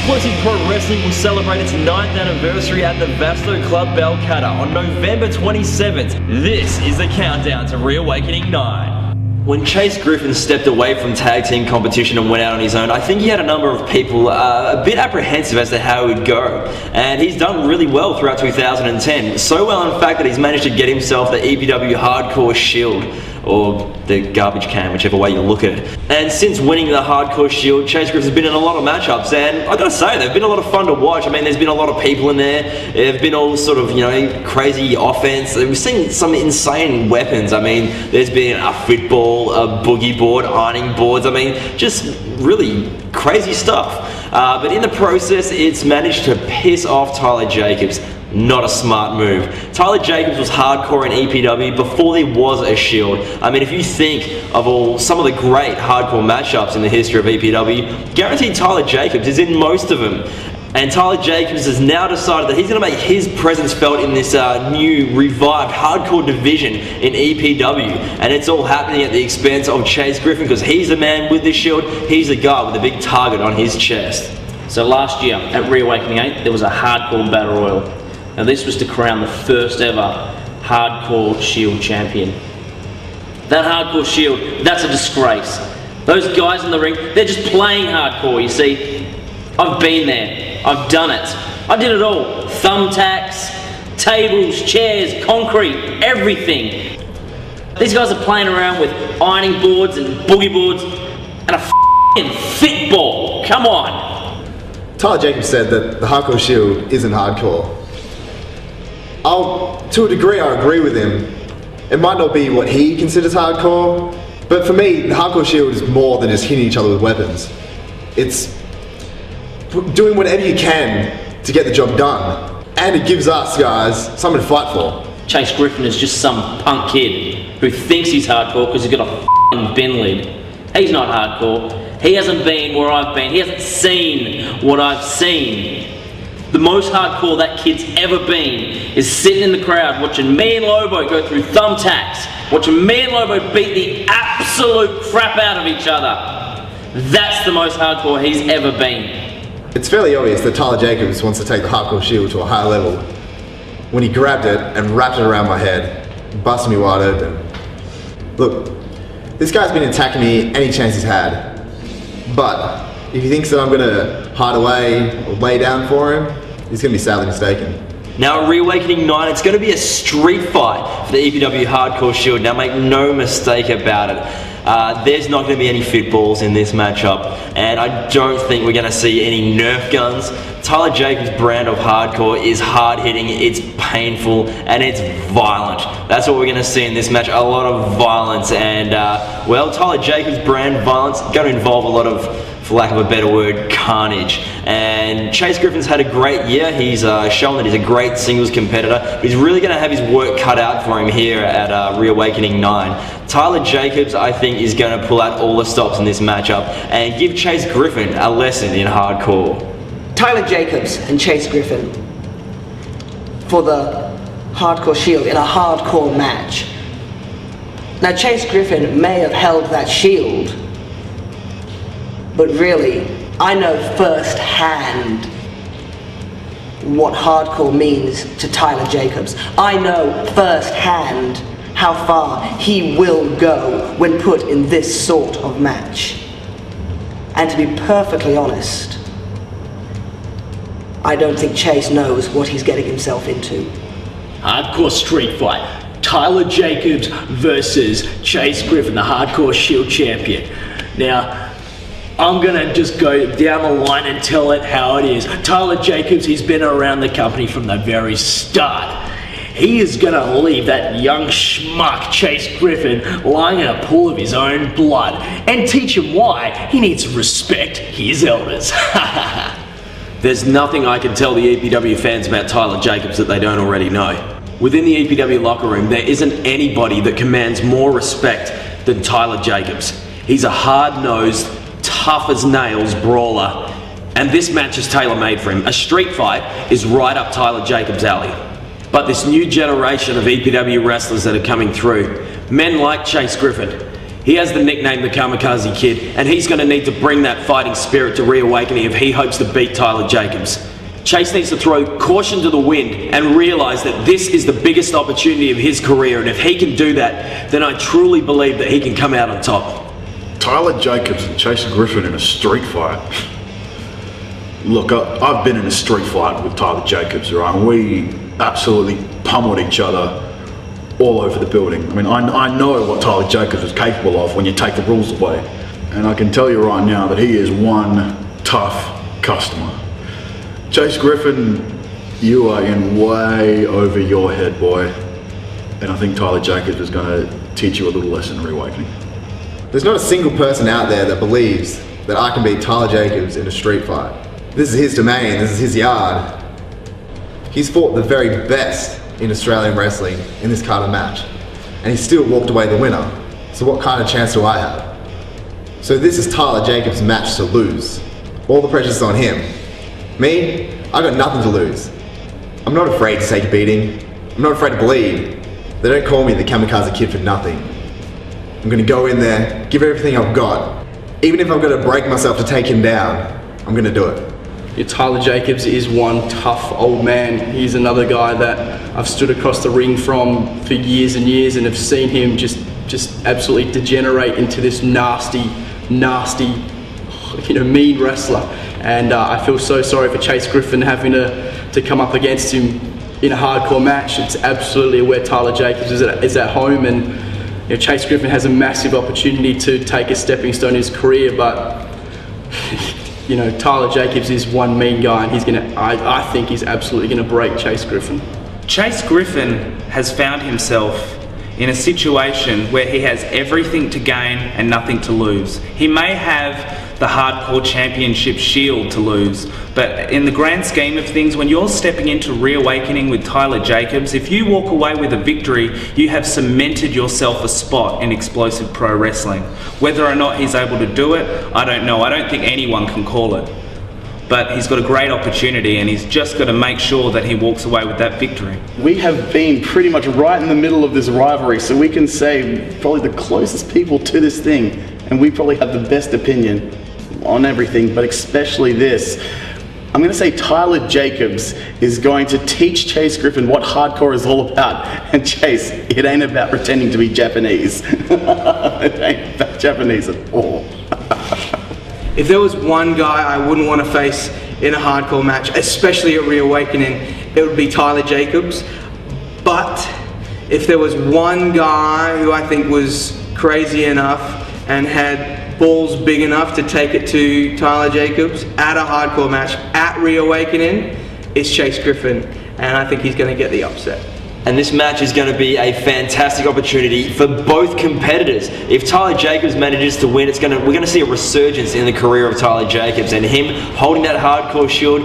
Explosive Pro Wrestling will celebrate its 9th anniversary at the Vasto Club Balcatta on November 27th. This is the countdown to Reawakening 9. When Chase Griffin stepped away from tag team competition and went out on his own, I think he had a number of people a bit apprehensive as to how he would go. And he's done really well throughout 2010. So well, in fact, that he's managed to get himself the EPW Hardcore Shield, or the garbage can, whichever way you look at it. And since winning the Hardcore Shield, Chase Griffin has been in a lot of matchups, and I gotta say, they've been a lot of fun to watch. I mean, there's been a lot of people in there. There've been all sort of, crazy offense. We've seen some insane weapons. I mean, there's been a football, a boogie board, ironing boards. I mean, just really crazy stuff. But in the process, it's managed to piss off Tyler Jacobs. Not a smart move. Tyler Jacobs was hardcore in EPW before there was a Shield. I mean, if you think of some of the great hardcore matchups in the history of EPW, guaranteed Tyler Jacobs is in most of them. And Tyler Jacobs has now decided that he's going to make his presence felt in this new revived hardcore division in EPW. And it's all happening at the expense of Chase Griffin, because he's the man with the Shield. He's the guy with the big target on his chest. So last year at Reawakening 8, there was a hardcore battle royal. Now this was to crown the first ever Hardcore Shield champion. That Hardcore Shield, that's a disgrace. Those guys in the ring, they're just playing hardcore, you see. I've been there, I've done it. I did it all. Thumbtacks, tables, chairs, concrete, everything. These guys are playing around with ironing boards and boogie boards and a f***ing fit ball. Come on. Tyler Jacobs said that the Hardcore Shield isn't hardcore. To a degree, I agree with him. It might not be what he considers hardcore, but for me, the Hardcore Shield is more than just hitting each other with weapons. It's doing whatever you can to get the job done, and it gives us guys something to fight for. Chase Griffin is just some punk kid who thinks he's hardcore because he's got a f***ing bin lid. He's not hardcore. He hasn't been where I've been. He hasn't seen what I've seen. The most hardcore that kid's ever been is sitting in the crowd watching me and Lobo go through thumbtacks, watching me and Lobo beat the absolute crap out of each other. That's the most hardcore he's ever been. It's fairly obvious that Tyler Jacobs wants to take the Hardcore Shield to a higher level. When he grabbed it and wrapped it around my head, busted me wide open. Look, this guy's been attacking me any chance he's had. But if he thinks that I'm gonna hide away or lay down for him, he's gonna be sadly mistaken. Now at Reawakening 9, it's going to be a street fight for the EPW Hardcore Shield. Now make no mistake about it. There's not going to be any footballs in this matchup, and I don't think we're going to see any Nerf guns. Tyler Jacobs' brand of hardcore is hard-hitting, it's painful, and it's violent. That's what we're going to see in this match, a lot of violence, and well, Tyler Jacobs' brand violence going to involve a lot of, for lack of a better word, carnage. And Chase Griffin's had a great year. He's shown that he's a great singles competitor, but he's really going to have his work cut out for him here at Reawakening 9. Tyler Jacobs, I think, is going to pull out all the stops in this matchup and give Chase Griffin a lesson in hardcore. Tyler Jacobs and Chase Griffin for the Hardcore Shield in a hardcore match. Now Chase Griffin may have held that shield, but really, I know firsthand what hardcore means to Tyler Jacobs. I know firsthand how far he will go when put in this sort of match. And to be perfectly honest, I don't think Chase knows what he's getting himself into. Hardcore street fight. Tyler Jacobs versus Chase Griffin, the Hardcore Shield champion. Now, I'm gonna just go down the line and tell it how it is. Tyler Jacobs, he's been around the company from the very start. He is gonna leave that young schmuck Chase Griffin lying in a pool of his own blood and teach him why he needs to respect his elders. There's nothing I can tell the EPW fans about Tyler Jacobs that they don't already know. Within the EPW locker room, there isn't anybody that commands more respect than Tyler Jacobs. He's a hard-nosed, tough as nails brawler, and this match is tailor-made for him. A street fight is right up Tyler Jacobs' alley. But this new generation of EPW wrestlers that are coming through, men like Chase Griffin, He has the nickname the Kamikaze Kid, and he's going to need to bring that fighting spirit to Reawakening if he hopes to beat Tyler Jacobs. Chase needs to throw caution to the wind and realise that this is the biggest opportunity of his career, and if he can do that, then I truly believe that he can come out on top. Tyler Jacobs and Chase Griffin in a street fight. Look, I've been in a street fight with Tyler Jacobs, right? And we absolutely pummeled each other all over the building. I mean, I know what Tyler Jacobs is capable of when you take the rules away. And I can tell you right now that he is one tough customer. Chase Griffin, you are in way over your head, boy. And I think Tyler Jacobs is going to teach you a little lesson in Reawakening. There's not a single person out there that believes that I can beat Tyler Jacobs in a street fight. This is his domain, this is his yard. He's fought the very best in Australian wrestling in this kind of match, and he still walked away the winner. So what kind of chance do I have? So this is Tyler Jacobs' match to lose. All the pressure's on him. Me, I got nothing to lose. I'm not afraid to take a beating. I'm not afraid to bleed. They don't call me the Kamikaze Kid for nothing. I'm gonna go in there, give everything I've got. Even if I've got to break myself to take him down, I'm gonna do it. Yeah, Tyler Jacobs is one tough old man. He's another guy that I've stood across the ring from for years and years and have seen him just absolutely degenerate into this nasty, mean wrestler. And I feel so sorry for Chase Griffin having to come up against him in a hardcore match. It's absolutely where Tyler Jacobs is at home, and Chase Griffin has a massive opportunity to take a stepping stone in his career, but Tyler Jacobs is one mean guy, and I think he's absolutely gonna break Chase Griffin. Chase Griffin has found himself in a situation where he has everything to gain and nothing to lose. He may have the Hardcore Championship shield to lose, but in the grand scheme of things, when you're stepping into Reawakening with Tyler Jacobs, if you walk away with a victory, you have cemented yourself a spot in Explosive Pro Wrestling. Whether or not he's able to do it, I don't know. I don't think anyone can call it. But he's got a great opportunity, and he's just got to make sure that he walks away with that victory. We have been pretty much right in the middle of this rivalry, so we can say probably the closest people to this thing, and we probably have the best opinion on everything, but especially this. I'm going to say Tyler Jacobs is going to teach Chase Griffin what hardcore is all about. And Chase, it ain't about pretending to be Japanese. It ain't about Japanese at all. If there was one guy I wouldn't want to face in a hardcore match, especially at Reawakening, it would be Tyler Jacobs. But if there was one guy who I think was crazy enough and had balls big enough to take it to Tyler Jacobs at a hardcore match at Reawakening, it's Chase Griffin, and I think he's going to get the upset. And this match is going to be a fantastic opportunity for both competitors. If Tyler Jacobs manages to win, we're going to see a resurgence in the career of Tyler Jacobs, and him holding that hardcore shield,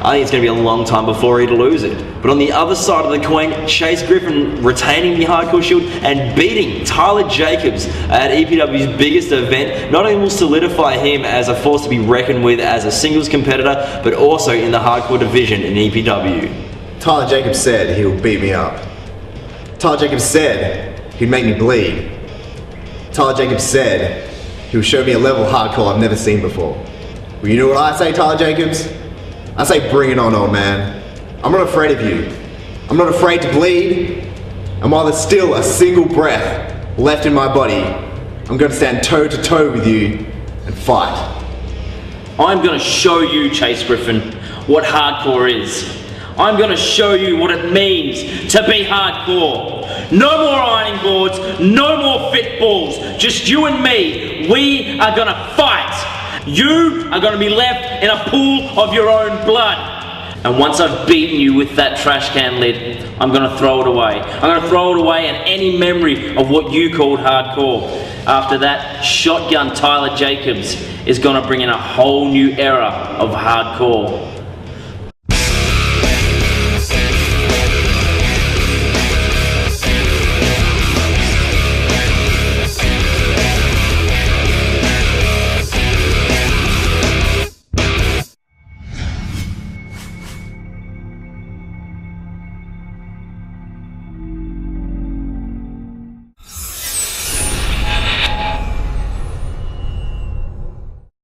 I think it's going to be a long time before he'd lose it. But on the other side of the coin, Chase Griffin retaining the hardcore shield and beating Tyler Jacobs at EPW's biggest event not only will solidify him as a force to be reckoned with as a singles competitor, but also in the hardcore division in EPW. Tyler Jacobs said he would beat me up. Tyler Jacobs said he'd make me bleed. Tyler Jacobs said he would show me a level of hardcore I've never seen before. Well, you know what I say, Tyler Jacobs? I say bring it on, old man. I'm not afraid of you. I'm not afraid to bleed. And while there's still a single breath left in my body, I'm going to stand toe to toe with you and fight. I'm going to show you, Chase Griffin, what hardcore is. I'm going to show you what it means to be hardcore. No more ironing boards, no more fit balls, just you and me. We are going to fight. You are going to be left in a pool of your own blood. And once I've beaten you with that trash can lid, I'm going to throw it away. I'm going to throw it away and any memory of what you called hardcore. After that, Shotgun Tyler Jacobs is going to bring in a whole new era of hardcore.